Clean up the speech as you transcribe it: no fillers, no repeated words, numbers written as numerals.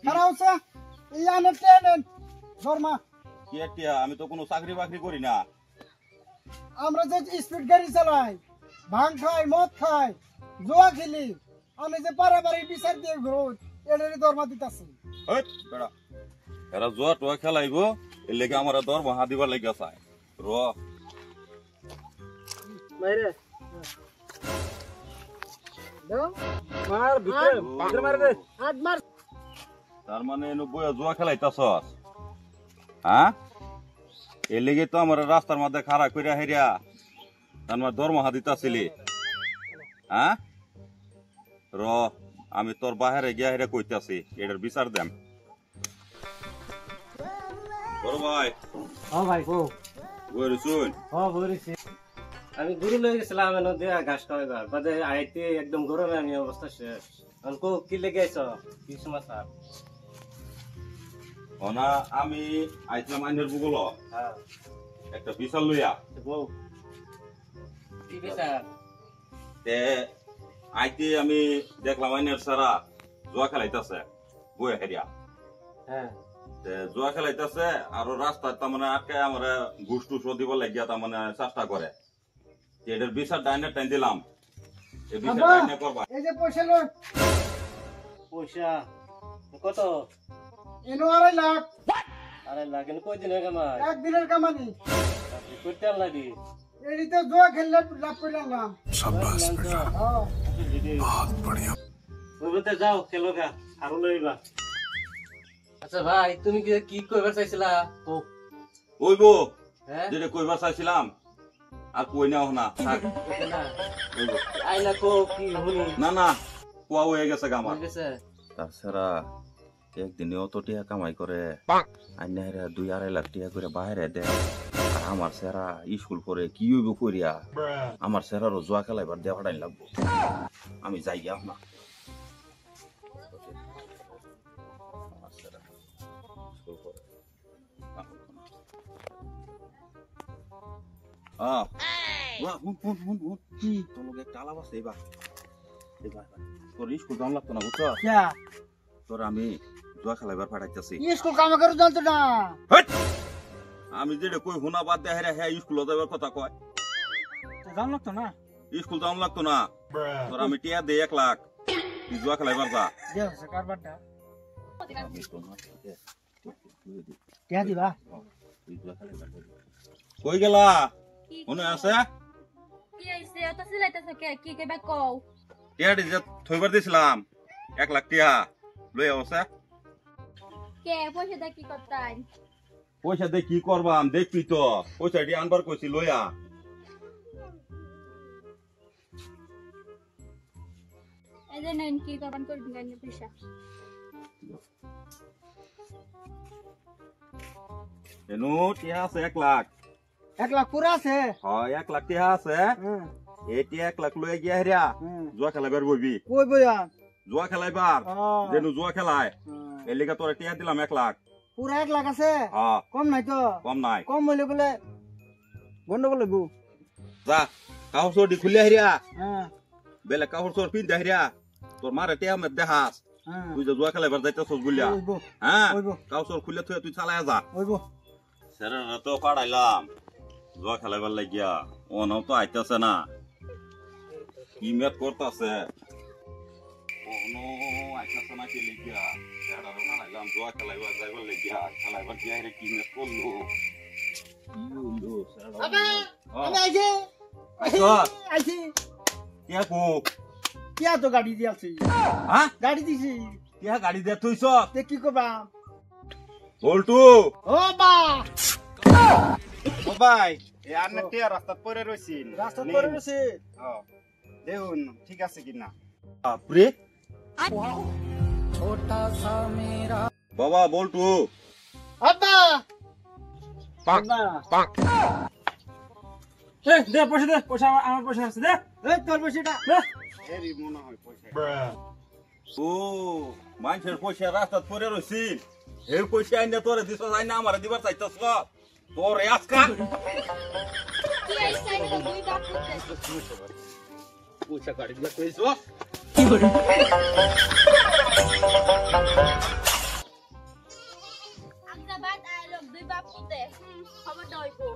খারাপ হচ্ছে ইয়ানে ট্রেন শর্মা কি টিয়া আমি তো কোনো চাকরি বাকরি করি না আমরা যে স্পিড গাড়ি চালাই ভাং খাই মদ খাই জুয়া খেলি আমি যে পারাবাড়ি বিচার দিয়ে ঘুরো এটারই দরমা দিতাছি হট বেড়া এরা জুয়া টুয়া খেলাইবো এর লেগে আমার দরমা দিবার লেগে চায় র মাইরে দাও মার ভিতরে মার দে হাত মার তার মানে বইয়া জুয়া খেলাইতাছস হ্যাঁ এর লেগে তো আমার রাস্তার মধ্যে খাড়া কইরা হেরিয়া আমার দরমা দিতাছিলি হ্যাঁ র আমি তোর বাহিরে গিয়া হেরে কইতাছি এটার বিচার দেন বড় ভাই হ্যাঁ ভাই কো বইরে শুন হ্যাঁ বলেছি আমি গরু লয়ে গেছিলাম নদী ঘাস খাওয়াইবার বাদে আইতে একদম গরমে আমি অবস্থা শেষ অনকো কি লেগে আইছ কি সমাচার ওনা আমি আইছিলাম আইনের বুগল হ্যাঁ একটা বিশাল লইয়া বউ কি বিচার তে আইতে আমি দেখলাম আইনের সারা জুয়া খেলাইতাছে বইয়া হেরিয়া হ্যাঁ তে জুয়া খেলাইতাছে আর রাস্তায় তার মানে আটকে আমার ঘুষ টুস দিব লাগিয়া তার মানে চেষ্টা করে এটার বিচার ডাইনে টাইম দিলাম এই বিচার ডাইনে করবা এই যে পয়সা লই পয়সা কত এনো 2.5 লাখ আরে লাগেন কই দিন কামাই একদিনের কামানি করতে লাগি এডি তো জুয়া খেললে লাভ কইলাম না शाबाश बेटा बहुत बढ़िया ওইতে যাও খেলোগা আর লইবা আচ্ছা ভাই তুমি কি কইবার চাইছিলা তো ওইবো হ্যাঁ যেটা কইবার চাইছিলাম আর কই নাও না থাক ওইবো আইলা কো কি হনি না না কুয়া হয়ে গেছে গামার ঠিক আছে তাছাড়া একদিনে অত টিয়া কামাই করে আইনারা 2-2.5 লাখ টিয়া করে বাইরে দেয় আর আমার সেরা স্কুল করে কি হইব করিয়া আমার সেরারও জুয়া খেলাইবার দেওয়া ফাটাই লাগবো আমি যাই গিয়া না আমার সেরা স্কুল করে কি তোর লগে একটা আলাপ আছে এবার তোর স্কুল যাওয়া লাগতো না বুঝছো যা তোর আমি জুয়া খেলাইবার পাঠাইতেছি স্কুল কাম করে জানতো না আমি যেটা কই হুনা বাদ দেয় হ্যাঁ স্কুল যাবার কথা কয় জান লাগতো না স্কুল যাওয়া লাগতো না তোর আমি টিয়া দে 1 লাখ তুই জুয়া খেলাইবার যা দে কারবারটা টিয়া দিবা কই গেলা মনে আছে কি আইছে অত সিলাইতাছ কে কি কইবা কও টিয়া দি যে থইবার দিছিলাম 1 লাখ টিয়া লই આવছে কে পয়সা দা কি করতাই পয়সা দে কি করবাম দেখবি তো পয়সা দি আনবার কইছি লইয়া এই যে নেন কি করবান করবি গানি পয়সা এনো টিয়া আছে 1 লাখ 1 লাখ পুরা আছে হ্যাঁ 1 লাখ টিয়া আছে হ্যাঁ এটি 1 লাখ লইয়া গিয়া হেরিয়া জুয়া খেলাইবার বইবি কই বইয়া জুয়া খেলাইবার যেনু জুয়া খেলায় এর লিগা তোরে টিয়া দিলাম 1 লাখ পুরা 1 লাখ আছে হ্যাঁ কম নাই তো কম নাই কম হইলে বলে গন্ডগোল লাগবো যা কাপড় চোর দি খুলে হেরিয়া হ্যাঁ বেলে কাপড় চোর পিন হেরিয়া তোর মারে টিয়া মে দেখাস হ্যাঁ তুই যে জুয়া খেলাইবার যাইতেছস বলিয়া ওইবো হ্যাঁ ওইবো কাপড় চোর খুলে তুই চালায়া যা ওইবো সেরা তো পাড়াইলাম জুয়া খেলাইবার লাগিয়া ও নাও তো আইতাছে না কি মেট করতাছে নো আইতাছে না কি লাগিয়া সেরা তো পাড়াইলাম জুয়া খেলাইবার যাইবার লাগিয়া খেলাইবার গিয়া রে কি মেট করলো ইউলো সেরা আমি আইছি আইছি কে কো কিয়া তো গাড়ি দিয়াছি হ্যাঁ গাড়ি দিছি কে গাড়ি দে তুইছ তে কি করবা বলটু ও বা ও ভাই এই আন্নে টিয়া রাস্তা পরে রইছিন রাস্তা করে গেছে দেখুন ঠিক আছে কিনা আপরে বাবা বলটু আব্বা দে পয়সা আমার পয়সা আছে দে এই তোর পয়সাটা এরই মনে হয় পয়সা ও মানুষের পয়সা রাস্তা পরে রয়েছি এই পয়সা আইনা তোরে দিছ যাই না আমার দিবার চাইতেছ তোর আজকা কি আইছে এটা দুই বাপ করতে পয়সা গাড়ি দিলা কইছ জিন্দাবাদ আর লোক দুই বাপ পুতে খবর দইবো